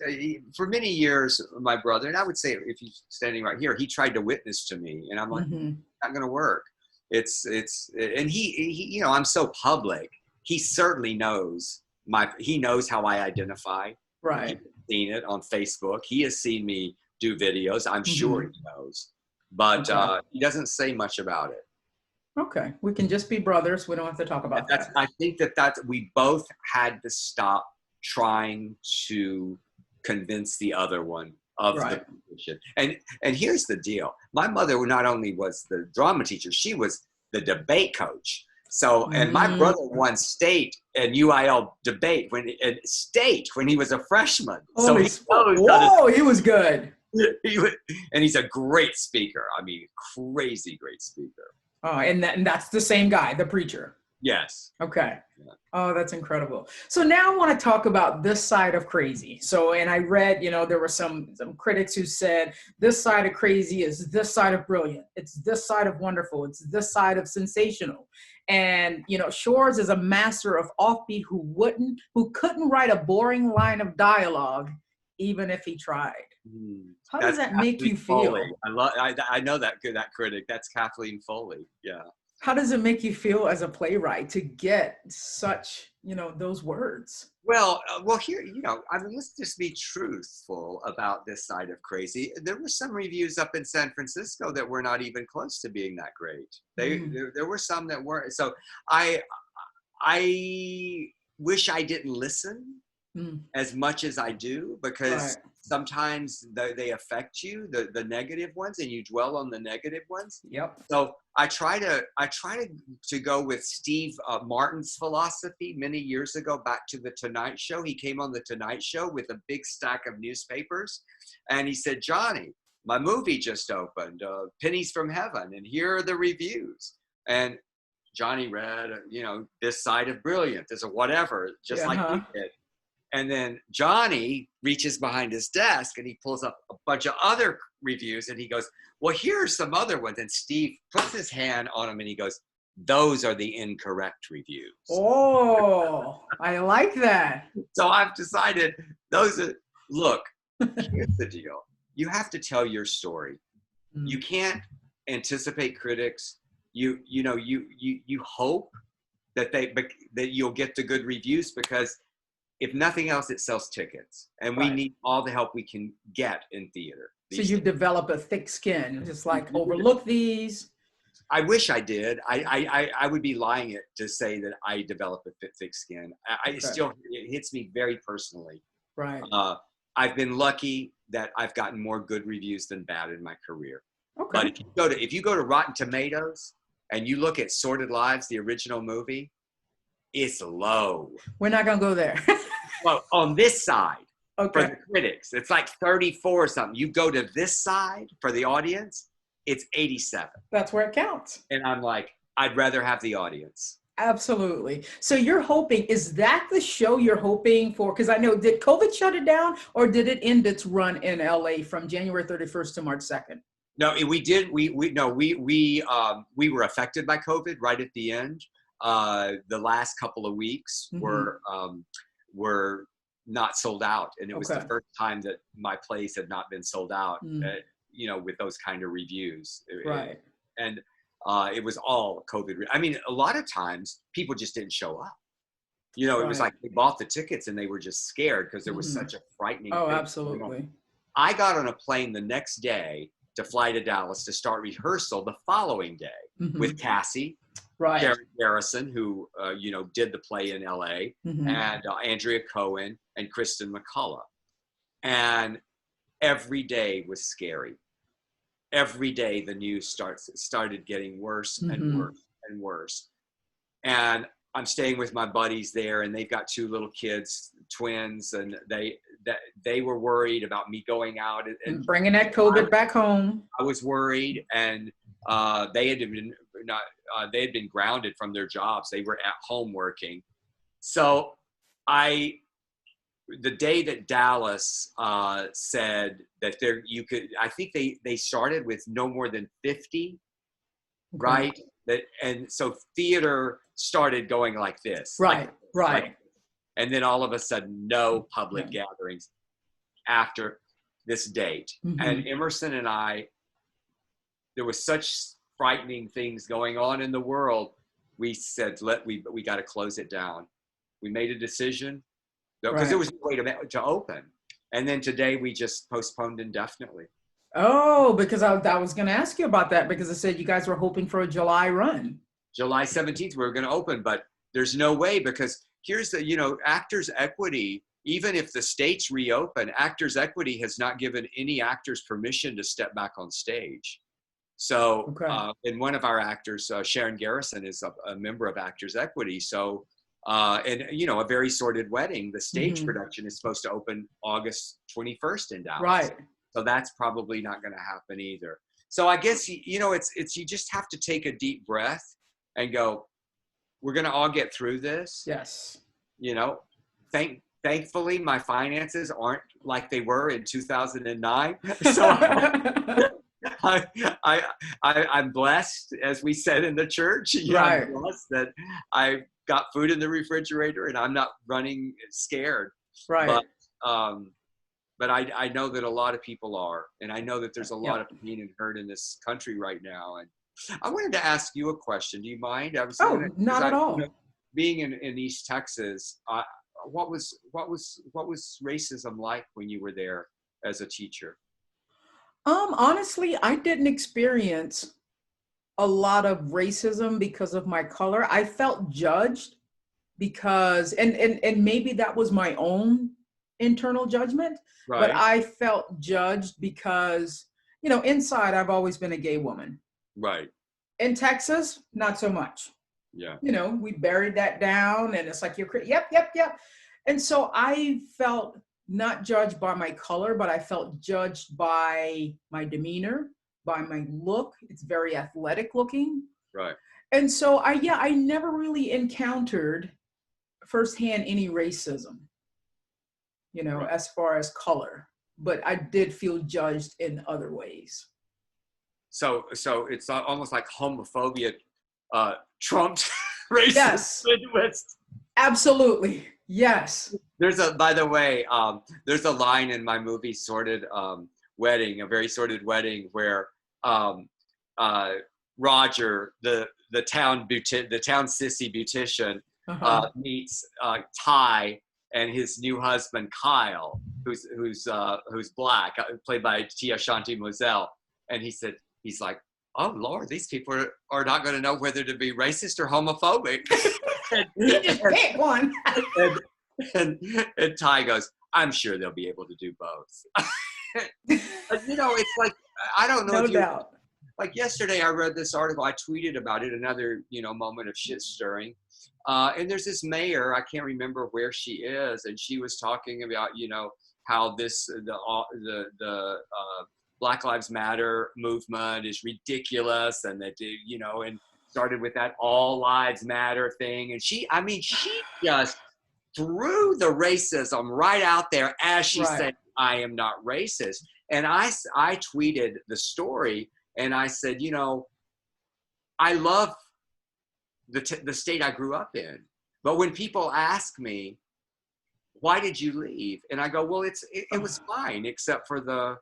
for many years, my brother, and I would say if he's standing right here, he tried to witness to me. And I'm like, not going to work. And he I'm so public. He certainly knows he knows how I identify.
Right.
He's seen it on Facebook. He has seen me do videos. I'm sure he knows, but he doesn't say much about it.
Okay, we can just be brothers. We don't have to talk about that.
I think that we both had to stop trying to convince the other one of the position. And here's the deal. My mother not only was the drama teacher, she was the debate coach. So, and my brother won state and UIL debate when he was a freshman.
Holy he was good.
And he's a great speaker. I mean, crazy great speaker.
Oh, and that's the same guy, the preacher.
Yes.
Okay. Yeah. Oh, that's incredible. So now I want to talk about this side of crazy. So, and I read, there were some critics who said this side of crazy is this side of brilliant. It's this side of wonderful. It's this side of sensational. And, Shores is a master of offbeat who couldn't write a boring line of dialogue, even if he tried. How does that make you feel?
I know that critic. That's Kathleen Foley. Yeah.
How does it make you feel as a playwright to get such, those words?
Well, here, let's just be truthful about this side of crazy. There were some reviews up in San Francisco that were not even close to being that great. There were some that weren't. So I wish I didn't listen as much as I do, because sometimes they affect you, the negative ones, and you dwell on the negative ones.
Yep.
So I try to go with Steve Martin's philosophy many years ago, back to the Tonight Show. He came on the Tonight Show with a big stack of newspapers, and he said, "Johnny, my movie just opened, Pennies from Heaven, and here are the reviews." And Johnny read, This Side of Brilliant, there's a whatever, just like you did. And then Johnny reaches behind his desk and he pulls up a bunch of other reviews and he goes, "Well, here are some other ones." And Steve puts his hand on them and he goes, "Those are the incorrect reviews."
Oh, I like that.
So I've decided look, here's the deal. You have to tell your story. You can't anticipate critics. You hope that you'll get the good reviews, because if nothing else, it sells tickets, and we need all the help we can get in theater.
So you develop a thick skin, just like overlook these.
I wish I did. I would be lying to say that I develop a thick skin. It hits me very personally.
Right.
I've been lucky that I've gotten more good reviews than bad in my career.
Okay.
But if you go to Rotten Tomatoes and you look at Sordid Lives, the original movie, it's low.
We're not gonna go there.
Well, on this side, for the critics, it's like 34 or something. You go to this side for the audience, it's 87.
That's where it counts.
And I'm like, I'd rather have the audience.
Absolutely. So you're hoping, is that the show you're hoping for? Because I know, did COVID shut it down, or did it end its run in LA from January 31st to March 2nd?
No, we did. We were affected by COVID right at the end. The last couple of weeks were not sold out, and it was the first time that my plays had not been sold out. With those kind of reviews,
right?
And it was all COVID. I mean, a lot of times people just didn't show up. It was like they bought the tickets and they were just scared because there was such a frightening.
Oh, absolutely.
I got on a plane the next day to fly to Dallas to start rehearsal the following day with Cassie.
Right.
Jerry Garrison, who did the play in LA, and Andrea Cohen and Kristen McCullough. And every day was scary. Every day the news started getting worse and worse and worse. And I'm staying with my buddies there, and they've got two little kids, twins, and they were worried about me going out and
bringing that COVID back home.
I was worried, and they had been grounded from their jobs. They were at home working. So the day that Dallas said that I think they started with no more than 50, right? And so theater started going like this.
Right.
And then all of a sudden, no public gatherings after this date. And Emerson and I, there was such frightening things going on in the world, we said, we got to close it down. We made a decision because there was no way to open. And then today we just postponed indefinitely.
Oh, because I was going to ask you about that, because I said you guys were hoping for a July run.
July 17th, we were going to open, but there's no way, because here's the, Actors Equity, even if the states reopen, Actors Equity has not given any actors permission to step back on stage. So, and one of our actors, Sharon Garrison, is a member of Actors Equity. So, and a Very Sordid Wedding, the stage production is supposed to open August 21st in Dallas.
Right.
So that's probably not going to happen either. So I guess, it's you just have to take a deep breath and go, we're going to all get through this.
Yes.
Thankfully, my finances aren't like they were in 2009. So I'm blessed, as we said in the church.
Right.
I'm blessed that I've got food in the refrigerator and I'm not running scared.
Right.
But I know that a lot of people are, and I know that there's a lot of pain and hurt in this country right now. And I wanted to ask you a question. Do you mind?
Not at all.
Being in East Texas, what was racism like when you were there as a teacher?
Honestly, I didn't experience a lot of racism because of my color. I felt judged because, and maybe that was my own internal judgment,
right.
But I felt judged because, inside I've always been a gay woman.
Right.
In Texas, not so much.
Yeah.
We buried that down, and it's like, yep. And so I felt not judged by my color, but I felt judged by my demeanor, by my look. It's very athletic looking.
Right.
And so I never really encountered firsthand any racism, right. As far as color, but I did feel judged in other ways. So
it's almost like homophobia trumped racism.
Yes. Absolutely. Yes.
By the way, there's a line in my movie Sordid Wedding, A Very Sordid Wedding, where Roger, the town sissy beautician, meets Ty and his new husband Kyle, who's black, played by Tia Shanti Moselle, and he's like, oh Lord, these people are not going to know whether to be racist or homophobic.
You just pick one.
and Ty goes, I'm sure they'll be able to do both. But, it's like, I don't know.
No doubt.
Like yesterday, I read this article. I tweeted about it. Another, moment of shit stirring. And there's this mayor. I can't remember where she is, and she was talking about, how the Black Lives Matter movement is ridiculous, and that and started with that All Lives Matter thing, and she just threw the racism right out there as she said, I am not racist. And I tweeted the story, and I said, I love the state I grew up in, but when people ask me, why did you leave? And I go, well, it was fine, except for the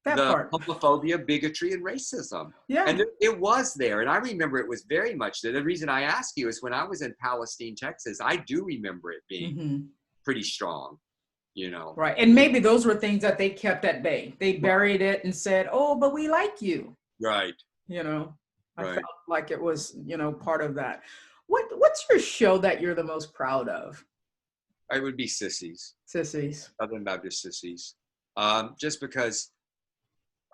homophobia, bigotry, and racism.
Yeah.
And it was there. And I remember it was very much there. The reason I ask you is when I was in Palestine, Texas, I do remember it being pretty strong,
Right. And maybe those were things that they kept at bay. They buried it and said, oh, but we like you.
Right.
I felt like it was, part of that. What's your show that you're the most proud of?
It would be Sissies.
Sissies.
Southern Baptist Sissies. Just because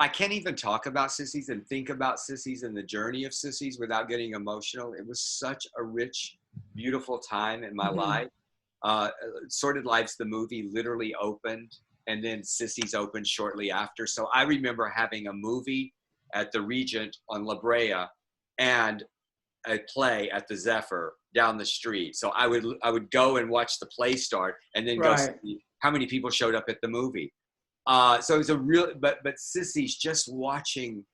I can't even talk about Sissies and think about Sissies and the journey of Sissies without getting emotional. It was such a rich, beautiful time in my life. Sordid Lives, the movie, literally opened, and then Sissies opened shortly after. So I remember having a movie at the Regent on La Brea and a play at the Zephyr down the street. So I would go and watch the play start, and then go see how many people showed up at the movie. So it was a real, but Sissies, just watching,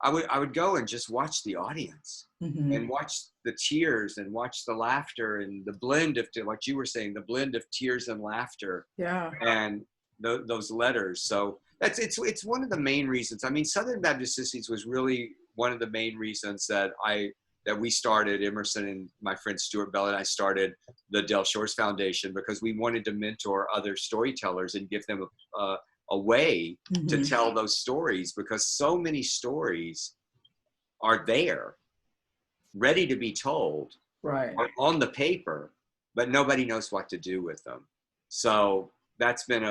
I would go and just watch the audience and watch the tears and watch the laughter and the blend of, like you were saying, the blend of tears and laughter.
Yeah.
And those letters. So it's one of the main reasons. I mean, Southern Baptist Sissies was really one of the main reasons that we started, Emerson and my friend Stuart Bell and I started the Del Shores Foundation, because we wanted to mentor other storytellers and give them a way to tell those stories, because so many stories are there, ready to be told,
right,
on the paper, but nobody knows what to do with them. So that's been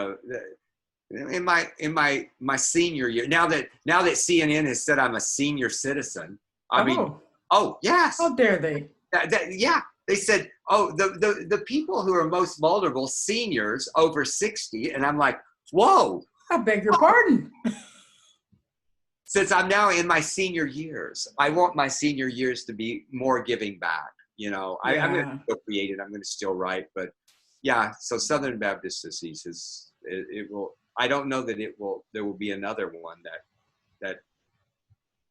in my senior year. Now that CNN has said I'm a senior citizen, I mean, oh yes,
how dare they?
Yeah, they said, oh, the people who are most vulnerable, seniors over 60, and I'm like, whoa.
I beg your pardon.
Since I'm now in my senior years, I want my senior years to be more giving back. You know, I'm going to still create it. I'm going to still write, but yeah. So Southern Baptist Sissies it will. I don't know that there will be another one that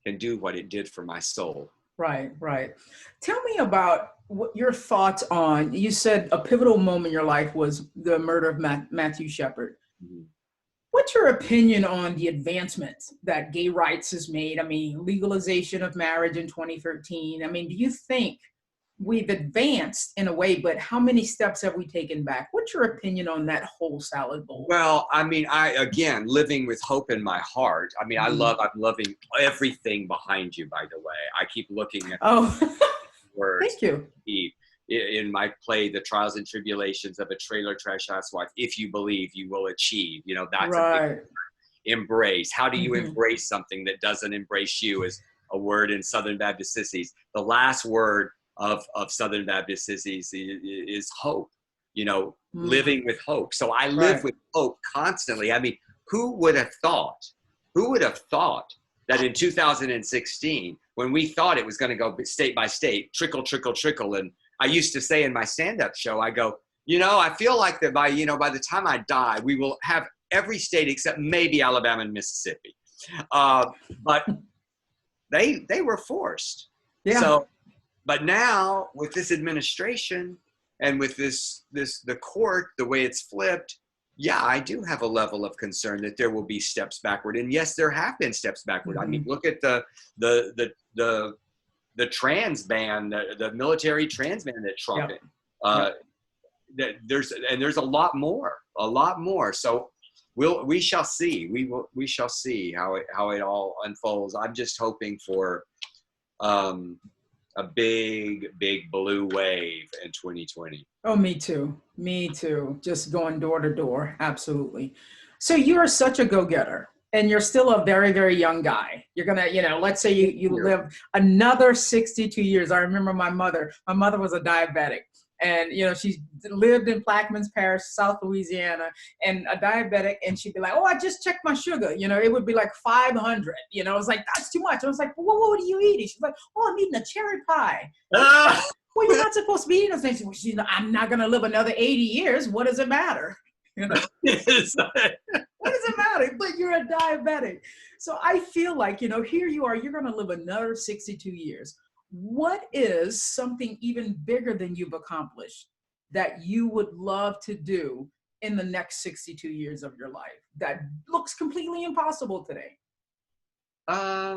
can do what it did for my soul.
Right, right. Tell me about what your thoughts on. You said a pivotal moment in your life was the murder of Matthew Shepard.
Mm-hmm.
What's your opinion on the advancements that gay rights has made? I mean, legalization of marriage in 2013. I mean, do you think we've advanced in a way, but how many steps have we taken back? What's your opinion on that whole salad bowl?
Well, I mean, again, living with hope in my heart. I mean, I'm loving everything behind you, by the way. I keep looking at words.
Thank you.
In my play, The Trials and Tribulations of a Trailer Trash Housewife, if you believe, you will achieve. You know, that's a big embrace. How do you embrace something that doesn't embrace you? Is a word in Southern Baptist Sissies. The last word of Southern Baptist Sissies is hope. You know, living with hope. So I live with hope constantly. I mean, who would have thought that in 2016, when we thought it was going to go state by state, trickle, trickle, trickle, and I used to say in my stand-up show, I go, you know, I feel like that by the time I die, we will have every state except maybe Alabama and Mississippi. But they were forced. Yeah. So, but now with this administration and with the court, the way it's flipped, yeah, I do have a level of concern that there will be steps backward. And yes, there have been steps backward. I mean, look at the trans ban, the military trans ban that Trump there's a lot more. So we shall see. We shall see how it all unfolds. I'm just hoping for a big blue wave in 2020.
Oh, me too. Just going door to door. Absolutely. So you are such a go-getter. And you're still a very, very young guy. You're going to, let's say you live another 62 years. I remember my mother was a diabetic. And, she lived in Plaquemines Parish, South Louisiana, and a diabetic. And she'd be like, oh, I just checked my sugar. It would be like 500. It was like, that's too much. I was like, well, what are you eating? She's like, oh, I'm eating a cherry pie. Well, you're not supposed to be eating those things. Well, I'm not going to live another 80 years. What does it matter? What does it matter? But you're a diabetic. So I feel like, here you are, you're going to live another 62 years. What is something even bigger than you've accomplished that you would love to do in the next 62 years of your life that looks completely impossible today?
I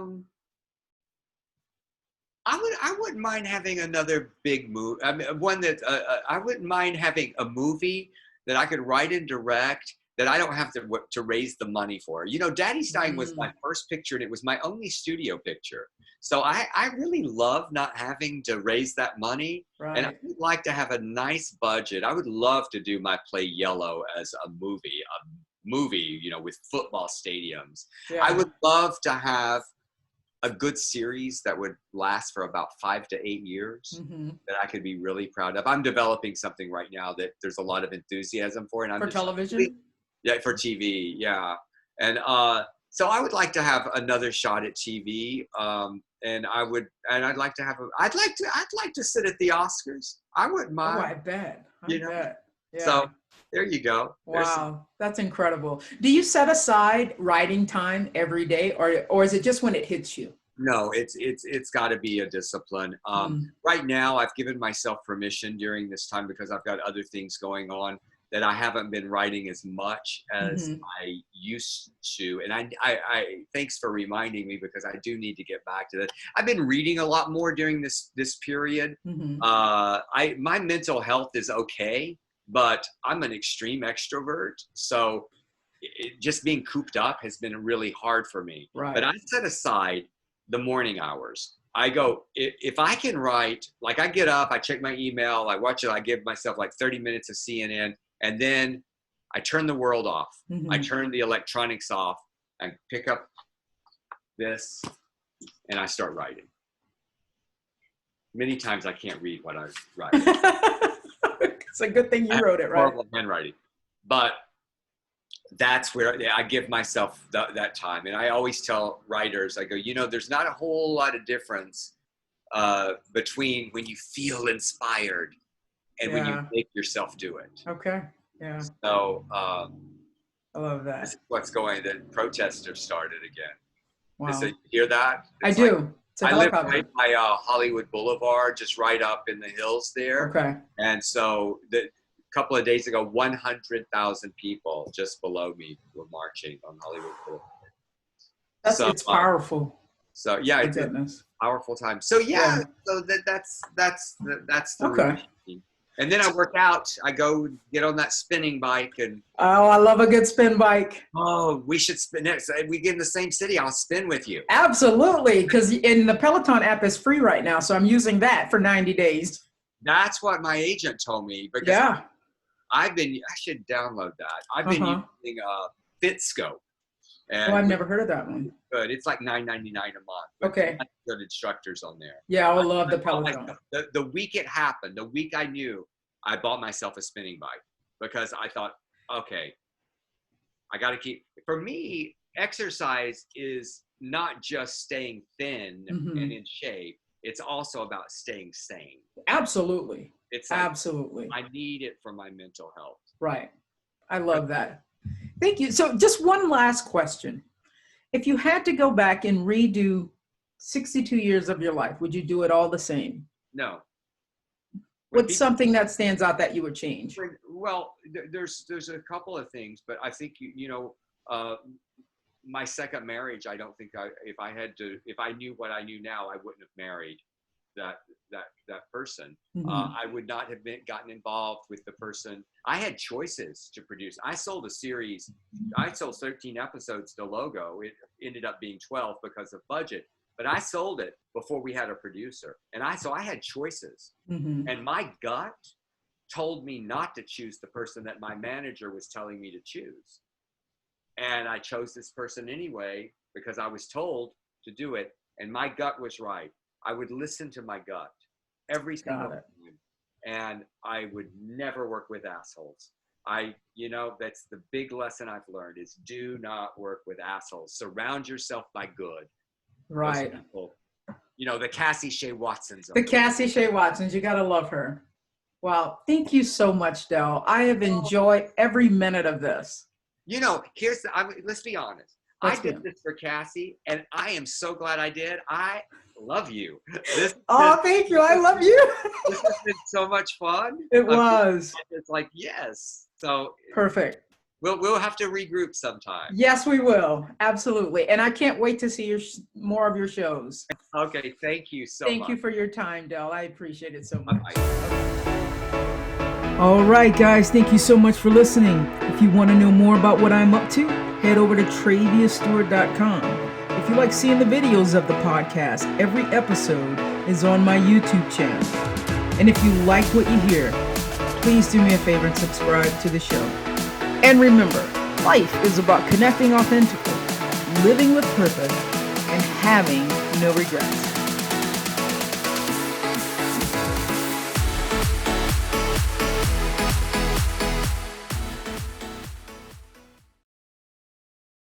wouldn't mind having another big movie. I mean, one that I wouldn't mind having a movie that I could write and direct that I don't have to raise the money for. Daddy's Dying was my first picture, and it was my only studio picture. So I really love not having to raise that money. Right. And I would like to have a nice budget. I would love to do my play Yellow as a movie, with football stadiums. Yeah. I would love to have a good series that would last for about 5 to 8 years that I could be really proud of. I'm developing something right now that there's a lot of enthusiasm for. And
television?
Yeah, for TV, yeah. And so I would like to have another shot at TV. I'd like to sit at the Oscars. I wouldn't mind.
Oh, I bet. I bet. Yeah.
So there you go.
Wow, that's incredible. Do you set aside writing time every day, or is it just when it hits you?
No, it's got to be a discipline. Right now, I've given myself permission during this time because I've got other things going on that I haven't been writing as much as I used to. And I thanks for reminding me, because I do need to get back to that. I've been reading a lot more during this period. My mental health is okay, but I'm an extreme extrovert. So just being cooped up has been really hard for me.
Right.
But I set aside the morning hours. I go, if I can write, like I get up, I check my email, I watch it, I give myself like 30 minutes of CNN, and then I turn the world off. I turn the electronics off and pick up this and I start writing. Many times I can't read what I write.
It's a good thing you wrote it, right?
Horrible handwriting. But that's where I give myself that time. And I always tell writers, I go, there's not a whole lot of difference between when you feel inspired and when you make yourself do it.
Okay. Yeah.
So
I love that.
This is what's going. The protesters started again.
Wow.
You hear that?
It's I do.
I live right by Hollywood Boulevard, just right up in the hills there.
Okay.
And so a couple of days ago, 100,000 people just below me were marching on Hollywood Boulevard.
It's powerful.
So yeah, it's a powerful time. So so that's the
okay.
routine. And then I work out. I go get on that spinning bike and.
Oh, I love a good spin bike.
Oh, we should spin next. We get in the same city. I'll spin with you.
Absolutely, because in the Peloton app is free right now, so I'm using that for 90 days.
That's what my agent told me. Because I should download that. I've been using FitScope.
I've never heard of that one.
Good. It's like $9.99 a month.
Okay.
Good instructors on there.
Yeah, I love the Peloton.
The week it happened, the week I knew, I bought myself a spinning bike because I thought, okay, I got to keep. For me, exercise is not just staying thin and in shape. It's also about staying sane.
Absolutely.
It's like,
absolutely.
I need it for my mental health.
Right. I love that. Thank you. So just one last question. If you had to go back and redo 62 years of your life, would you do it all the same?
No.
What's something that stands out that you would change?
Well, there's a couple of things, but I think, my second marriage, I don't think if I knew what I knew now, I wouldn't have married that person. I would not have gotten involved with the person. I had choices to produce. I sold a series. I sold 13 episodes to Logo. It ended up being 12 because of budget, but I sold it before we had a producer. And so I had choices. And my gut told me not to choose the person that my manager was telling me to choose. And I chose this person anyway because I was told to do it. And my gut was right. I would listen to my gut every single time. And I would never work with assholes. That's the big lesson I've learned is do not work with assholes. Surround yourself by good.
Right.
People, the Cassie Watsons.
The Cassie Watsons. You got to love her. Wow. Thank you so much, Del. I have enjoyed every minute of this.
Let's be honest. I did this for Cassie, and I am so glad I did. I love you.
Thank you. I love you.
This has been so much fun.
It was.
It's like, yes. So
perfect.
We'll have to regroup sometime.
Yes, we will. Absolutely. And I can't wait to see more of your shows.
Okay. Thank you so much.
Thank you for your time, Del. I appreciate it so much.
Bye-bye.
All right, guys. Thank you so much for listening. If you want to know more about what I'm up to, head over to TraviaStewart.com. If you like seeing the videos of the podcast, every episode is on my YouTube channel. And if you like what you hear, please do me a favor and subscribe to the show. And remember, life is about connecting authentically, living with purpose, and having no regrets.